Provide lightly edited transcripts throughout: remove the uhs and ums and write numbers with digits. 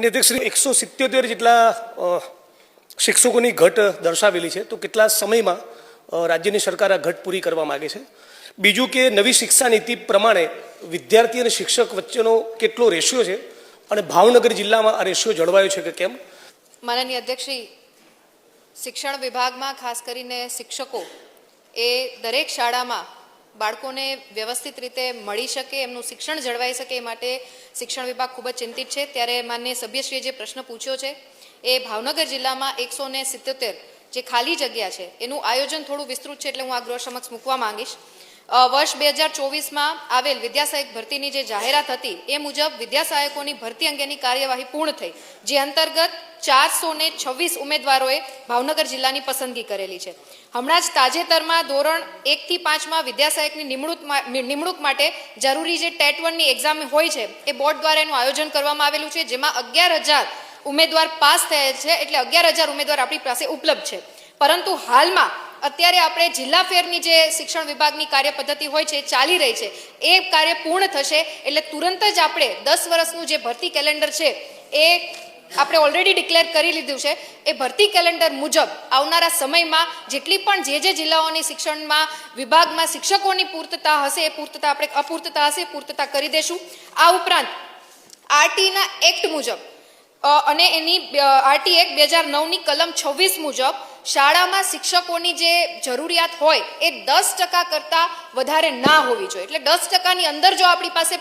માન્ય અધ્યક્ષ, 177 જેટલા શિક્ષકોની ઘટ દર્શાવેલી છે, તો કેટલા સમયમાં રાજ્યની સરકાર આ ઘટ પૂરી કરવા માગે છે? બીજું કે નવી શિક્ષા નીતિ પ્રમાણે વિદ્યાર્થી અને શિક્ષક વચ્ચેનો કેટલો રેશિયો છે અને ભાવનગર જિલ્લામાં આ રેશિયો જળવાયો છે કે કેમ? માનનીય અધ્યક્ષશ્રી, શિક્ષણ વિભાગમાં ખાસ કરીને શિક્ષકો એ દરેક શાળામાં બાળકોને વ્યવસ્થિત રીતે મળી શકે, એમનું શિક્ષણ જળવાઈ શકે એ માટે શિક્ષણ વિભાગ ખૂબ જ ચિંતિત છે. ત્યારે માનનીય સભ્યશ્રીએ જે પ્રશ્ન પૂછ્યો છે એ ભાવનગર જિલ્લામાં 177 જે ખાલી જગ્યા છે એનું આયોજન થોડું વિસ્તૃત છે, એટલે હું આ ગૃહ સમક્ષ મૂકવા માંગીશ. વર્ષ 2024માં આવેલ વિદ્યાસહાયક ભરતીની જે જાહેરાત હતી એ મુજબ વિદ્યાસહાયકોની ભરતી અંગેની કાર્યવાહી પૂર્ણ થઈ, જે અંતર્ગત 426 ઉમેદવારોએ ભાવનગર જિલ્લાની પસંદગી કરેલી છે. હમણાં જ તાજેતરમાં ધોરણ 1 થી 5માં વિદ્યાસહાયકની નિમણૂક માટે જરૂરી જે ટેટ 1ની એક્ઝામ હોય છે એ બોર્ડ દ્વારા એનું આયોજન કરવામાં આવેલું છે, જેમાં 11,000 ઉમેદવાર પાસ થયા છે, એટલે 11,000 ઉમેદવાર આપણી પાસે ઉપલબ્ધ છે. પરંતુ હાલમાં અત્યારે આપણે જિલ્લા ફેરની જે શિક્ષણ વિભાગની કાર્ય પદ્ધતિ હોય છે ચાલી રહી છે, એ કાર્ય પૂર્ણ થશે એટલે તુરંત જ આપણે 10 વર્ષનું જે ભરતી કેલેન્ડર છે એ આપણે ઓલરેડી ડિક્લેર કરી લીધું છે. એ ભરતી કેલેન્ડર મુજબ આવનારા સમયમાં જેટલી પણ જે જિલ્લાઓની શિક્ષણમાં વિભાગમાં શિક્ષકોની પૂર્તતા હશે એ પૂર્તતા આપણે અપૂર્તતા હશે પૂર્તતા કરી દેશું. આ ઉપરાંત આરટીના એક્ટ મુજબ અને એની આરટી એક્ટ 2009ની કલમ 26 મુજબ શાળામાં શિક્ષકોની જે જરૂરિયાત હોય એ 10% કરતાં વધારે ના હોવી જોઈએ. એટલે 10%ની અંદર જો આપણી પાસે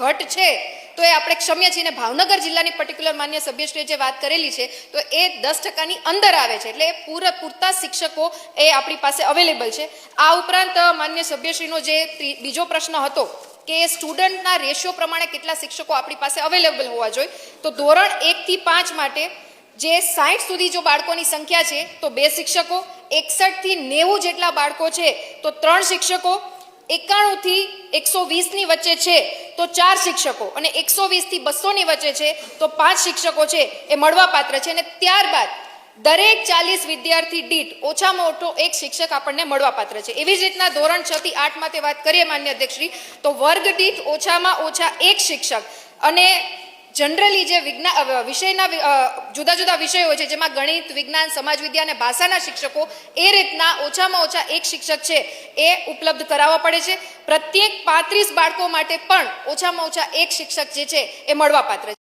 ઘટ છે તો એ આપણે ક્ષમ્ય છીએ. ને ભાવનગર જિલ્લાની પર્ટિક્યુલર માન્ય સભ્યશ્રીએ જે વાત કરેલી છે તો એ 10%ની અંદર આવે છે, એટલે પૂરતા શિક્ષકો એ આપણી પાસે અવેલેબલ છે. આ ઉપરાંત માન્ય સભ્યશ્રીનો જે બીજો પ્રશ્ન હતો કે સ્ટુડન્ટના રેશિયો પ્રમાણે કેટલા શિક્ષકો આપણી પાસે અવેલેબલ હોવા જોઈએ, તો ધોરણ 1 થી 5 માટે જે 60 સુધી જો બાળકોની સંખ્યા છે તો 2 શિક્ષકો, 61 થી 90 જેટલા બાળકો છે તો 3 શિક્ષકો, 91 થી 120ની વચ્ચે છે તો 4 શિક્ષકો, અને 120 થી 200ની વચ્ચે છે તો 5 શિક્ષકો છે એ મળવાપાત્ર છે. અને ત્યારબાદ દરેક 40 વિદ્યાર્થી દીઠ ઓછામાં ઓછો 1 શિક્ષક આપણને મળવાપાત્ર છે. એવી જ રીતના ધોરણ 6 થી 8 માટે વાત કરીએ માન્ય અધ્યક્ષશ્રી, તો વર્ગ દીઠ ઓછામાં ઓછા 1 શિક્ષક, અને જનરલી જે વિષયના જુદા જુદા વિષયો હોય છે જેમાં ગણિત, વિજ્ઞાન, સમાજ વિદ્યા અને ભાષાના શિક્ષકો, એ રીતના ઓછામાં ઓછા 1 શિક્ષક છે એ ઉપલબ્ધ કરાવવા પડે છે. પ્રત્યેક 35 બાળકો માટે પણ ઓછામાં ઓછા 1 શિક્ષક જે છે એ મળવાપાત્ર છે.